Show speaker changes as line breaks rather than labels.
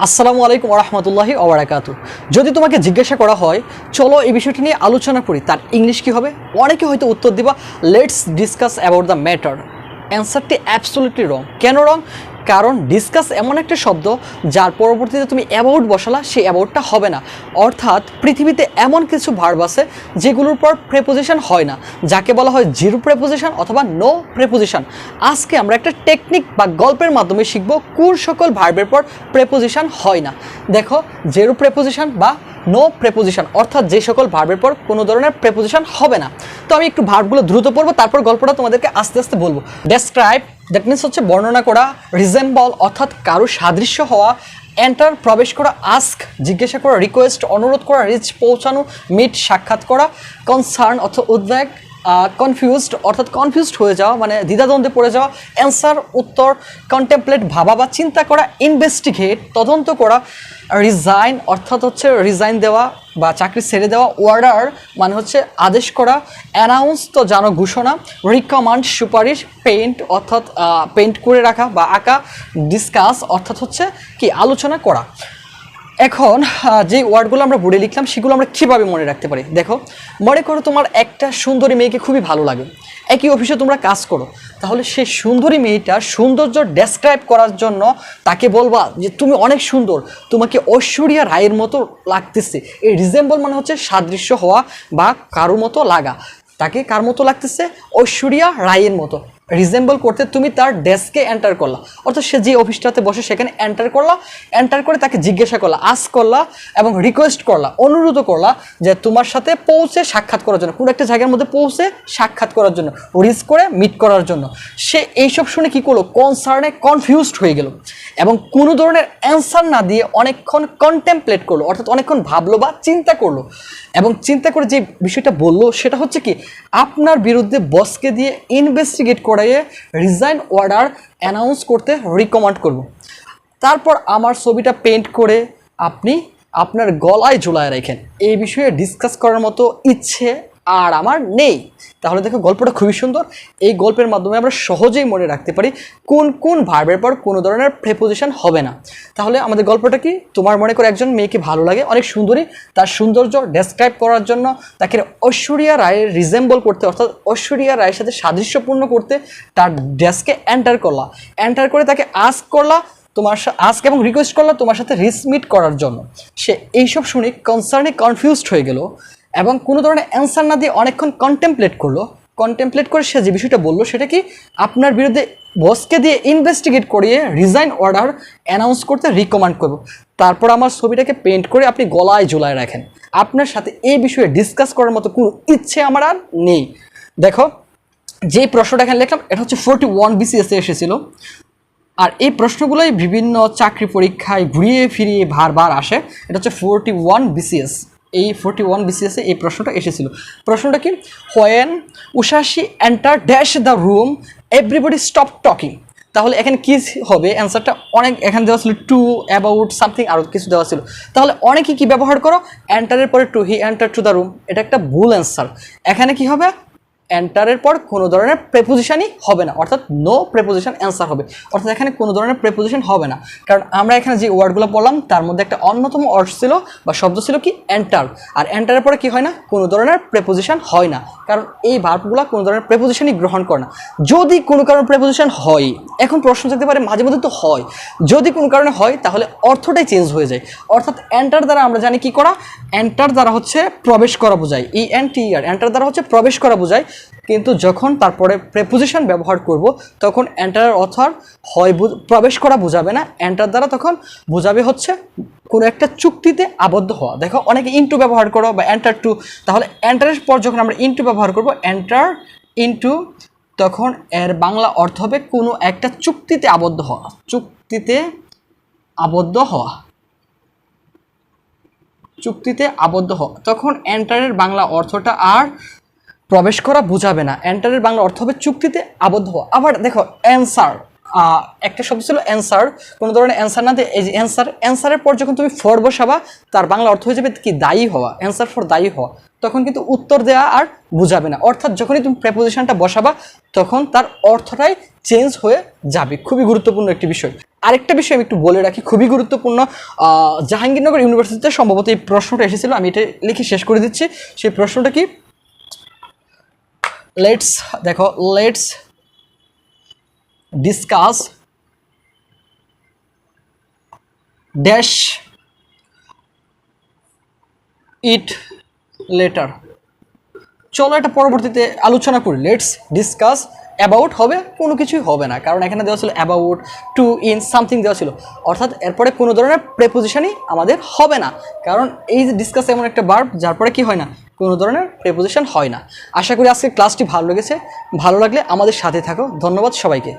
আসসালামু আলাইকুম ওয়া রাহমাতুল্লাহি ওয়া বারাকাতুহু। যদি তোমাকে জিজ্ঞাসা করা হয় চলো এই বিষয়টি নিয়ে আলোচনা করি, তার ইংলিশ কি হবে? অনেকে হয়তো উত্তর দিবা let's discuss about the matter. অ্যান্সারটি অ্যাবসলিউটলি রং। কেন রং? কারণ ডিসকাস এমন একটা শব্দ যার পরবর্তীতে তুমি অ্যাবাউট বসালা, সেই অ্যাবাউটটা হবে না। অর্থাৎ পৃথিবীতে এমন কিছু ভার্ব আছে যেগুলোর পর প্রেপোজিশন হয় না, যাকে বলা হয় জিরো প্রেপোজিশন অথবা নো প্রেপোজিশন। আজকে আমরা একটা টেকনিক বা গল্পের মাধ্যমে শিখব কোন সকল ভার্বের পর প্রেপোজিশন হয় না। দেখো, জিরো প্রেপোজিশন বা নো প্রেপোজিশন অর্থাৎ যে সকল ভার্বের পর কোনো ধরনের প্রেপোজিশন হবে না। তো আমি একটু ভার্বগুলো দ্রুত পড়বো, তারপর গল্পটা তোমাদেরকে আস্তে আস্তে বলবো। ডেসক্রাইব, দ্যাট মিনস হচ্ছে বর্ণনা করা। রিজেম্বল অর্থাৎ কারো সাদৃশ্য হওয়া। এন্টার প্রবেশ করা। আস্ক জিজ্ঞাসা করা। রিকোয়েস্ট অনুরোধ করা। রিচ পৌঁছানো। মিট সাক্ষাৎ করা। কনসার্ন অর্থাৎ উদ্বেগ। কনফিউজড অর্থাৎ কনফিউজড হয়ে যাওয়া মানে দ্বিধাদ্বন্দ্বে পড়ে যাওয়া। অ্যান্সার উত্তর। কন্টেমপ্লেট ভাবা বা চিন্তা করা। ইনভেস্টিগেট তদন্ত করা। রিজাইন অর্থাৎ হচ্ছে রিজাইন দেওয়া বা চাকরি ছেড়ে দেওয়া। অর্ডার মানে হচ্ছে আদেশ করা। অ্যানাউন্স তো জানো ঘোষণা। রিকমান্ড সুপারিশ। পেইন্ট অর্থাৎ পেইন্ট করে রাখা বা আঁকা। ডিসকাস অর্থাৎ হচ্ছে কি আলোচনা করা। এখন যে ওয়ার্ডগুলো আমরা বোর্ডে লিখলাম সেগুলো আমরা কীভাবে মনে রাখতে পারি? দেখো, মনে করো তোমার একটা সুন্দরী মেয়েকে খুবই ভালো লাগে, একই অফিসে তোমরা কাজ করো, তাহলে সেই সুন্দরী মেয়েটার সৌন্দর্য ডেসক্রাইব করার জন্য তাকে বলবা যে তুমি অনেক সুন্দর, তোমাকে ঐশ্বরিয়া রায়ের মতো লাগতেছে। এই রিজেম্বল মানে হচ্ছে সাদৃশ্য হওয়া বা কারো মতো লাগা। তাকে কার মতো লাগতেছে? ঐশ্বরিয়া রায়ের মতো। রিজেম্বল করতে তুমি তার ডেস্কে এন্টার করলা, অর্থাৎ সে যে অফিসটাতে বসে সেখানে এন্টার করলা। এন্টার করে তাকে জিজ্ঞাসা করলা, আস্ক করলা এবং রিকোয়েস্ট করলা, অনুরোধ করলা যে তোমার সাথে পৌঁছে সাক্ষাৎ করার জন্য, কোনো একটা জায়গার মধ্যে পৌঁছে সাক্ষাৎ করার জন্য, রিচ করে মিট করার জন্য। সে এইসব শুনে কী করলো? কনসার্নে কনফিউজড হয়ে গেল এবং কোনো ধরনের অ্যান্সার না দিয়ে অনেকক্ষণ কন্টেমপ্লেট করলো, অর্থাৎ অনেকক্ষণ ভাবলো বা চিন্তা করলো। এবং চিন্তা করে যে বিষয়টা বললো সেটা হচ্ছে কি, আপনার বিরুদ্ধে বসকে দিয়ে ইনভেস্টিগেট করাইয়ে রিজাইন অর্ডার অ্যানাউন্স করতে রিকমান্ড করব। তারপর আমার ছবিটা পেন্ট করে আপনি আপনার গলায় ঝুলায় রাখেন। এই বিষয়ে ডিসকাস করার মতো ইচ্ছে আর আমার নেই। তাহলে দেখো, গল্পটা খুবই সুন্দর। এই গল্পের মাধ্যমে আমরা সহজেই মনে রাখতে পারি কোন কোন ভার্বের পর কোনো ধরনের প্রেপোজিশন হবে না। তাহলে আমাদের গল্পটা কি? তোমার মনে করে একজন মেয়েকে ভালো লাগে, অনেক সুন্দরী, তার সৌন্দর্য ডেসক্রাইব করার জন্য তাকে ঐশ্বরিয়া রায়ের রিজেম্বল করতে অর্থাৎ ঐশ্বরিয়া রায়ের সাথে সাদৃশ্যপূর্ণ করতে তার ডেস্কে এন্টার করলা। এন্টার করে তাকে আস্ক করলা, তোমার আস্ক এবং রিকোয়েস্ট করলা তোমার সাথে রিচ মিট করার জন্য। সে এইসব শুনে কনসার্নে কনফিউজড হয়ে গেল এবং কোনো ধরনের অ্যান্সার না দিয়ে অনেকক্ষণ কন্টেমপ্লেট করলো। কন্টেমপ্লেট করে সে যে বিষয়টা বললো সেটা কি, আপনার বিরুদ্ধে বসকে দিয়ে ইনভেস্টিগেট করিয়ে রিজাইন অর্ডার অ্যানাউন্স করতে রিকমান্ড করবো। তারপর আমার ছবিটাকে পেন্ট করে আপনি গলায় ঝুলায় রাখেন। আপনার সাথে এই বিষয়ে ডিসকাস করার মতো কোনো ইচ্ছে আমার আর নেই। দেখো, যে প্রশ্নটা এখানে লিখলাম এটা হচ্ছে 41 BCS এসেছিল। আর এই প্রশ্নগুলোই বিভিন্ন চাকরি পরীক্ষায় ঘুরিয়ে ফিরিয়ে বারবার আসে। এটা হচ্ছে 41 BCS। এই 41 BCS এই প্রশ্নটা এসেছিল। প্রশ্নটা কি, when Ushashi enter dash the room everybody stop talking. তাহলে এখানে কী হবে? অ্যান্সারটা অনেক এখানে দেওয়া ছিল টু, অ্যাবাউট, সামথিং আরও কিছু দেওয়া ছিল। তাহলে অনেকে কী ব্যবহার করো? এন্টারের পরে to, he enter to the room. এটা একটা ভুল অ্যান্সার। এখানে কি হবে? এন্টারের পর কোনো ধরনের প্রেপোজিশনই হবে না, অর্থাৎ নো প্রেপোজিশন অ্যান্সার হবে। অর্থাৎ এখানে কোনো ধরনের প্রেপোজিশন হবে না, কারণ আমরা এখানে যে ওয়ার্ডগুলো পড়লাম তার মধ্যে একটা অন্যতম অর্থ ছিল বা শব্দ ছিল কি, এন্টার। আর এন্টারের পরে কি হয় না? কোনো ধরনের প্রেপোজিশন হয় না, কারণ এই ভার্বগুলো কোনো ধরনের প্রেপোজিশনই গ্রহণ করে না। যদি কোনো কারণে প্রেপোজিশন হয়, এখন প্রশ্ন থাকতে পারে মাঝে মধ্যে তো হয়, যদি কোনো কারণে হয় তাহলে অর্থটাই চেঞ্জ হয়ে যায়। অর্থাৎ এন্টার দ্বারা আমরা জানি কি করা, এন্টার দ্বারা হচ্ছে প্রবেশ করা বোঝায়। ENTER এন্টার দ্বারা হচ্ছে প্রবেশ করা বোঝায়। কিন্তু যখন তারপরে প্রেপোজিশন ব্যবহার করব তখন এন্টারের অর্থ হয় প্রবেশ করা বোঝাবে না, এন্টার দ্বারা তখন বোঝাবে হচ্ছে কোনো একটা চুক্তিতে আবদ্ধ হওয়া। দেখো, অনেকে ইনটু ব্যবহার করো বা এন্টার টু। তাহলে এন্টারের পর যখন আমরা ইনটু ব্যবহার করব, এন্টার ইনটু, তখন এর বাংলা অর্থ হবে কোনো একটা চুক্তিতে আবদ্ধ হওয়া। চুক্তিতে আবদ্ধ হওয়া, চুক্তিতে আবদ্ধ হওয়া। তখন এন্টারের বাংলা অর্থটা আর প্রবেশ করা বোঝাবে না, এন্টারের বাংলা অর্থ হবে চুক্তিতে আবদ্ধ হওয়া। আবার দেখো, অ্যান্সার, একটা শব্দ ছিল অ্যান্সার, কোনো ধরনের অ্যান্সার না দিয়ে এই যে অ্যান্সার, অ্যান্সারের পর যখন তুমি ফর বসাবা তার বাংলা অর্থ হয়ে যাবে কি, দায়ী হওয়া। অ্যান্সার ফর দায়ী হওয়া, তখন কিন্তু উত্তর দেওয়া আর বোঝাবে না। অর্থাৎ যখনই তুমি প্রেপোজিশনটা বসাবা তখন তার অর্থটাই চেঞ্জ হয়ে যাবে। খুবই গুরুত্বপূর্ণ একটি বিষয়। আরেকটা বিষয় আমি একটু বলে রাখি, খুবই গুরুত্বপূর্ণ। জাহাঙ্গীরনগর ইউনিভার্সিটিতে সম্ভবত এই প্রশ্নটা এসেছিল, আমি এটা লিখে শেষ করে দিচ্ছি। সেই প্রশ্নটা কি, let's discuss dash it later. চলো এটা পরবর্তীতে আলোচনা করি। লেটস ডিসকাস অ্যাবাউট হবে, কোনো কিছুই হবে না, কারণ এখানে দেওয়া ছিল অ্যাবাউট, টু, ইন, সামথিং দেওয়া ছিল, অর্থাৎ এরপরে কোনো ধরনের প্রেপোজিশনই আমাদের হবে না, কারণ এই যে ডিসকাস এমন একটা ভার্ব যার পরে কি হয় না, কোনো ধরনের প্রেপোজিশন হয় না। আশা করি আজকে ক্লাসটি ভালো লেগেছে। ভালো লাগলে আমাদের সাথে থাকো। ধন্যবাদ সবাইকে।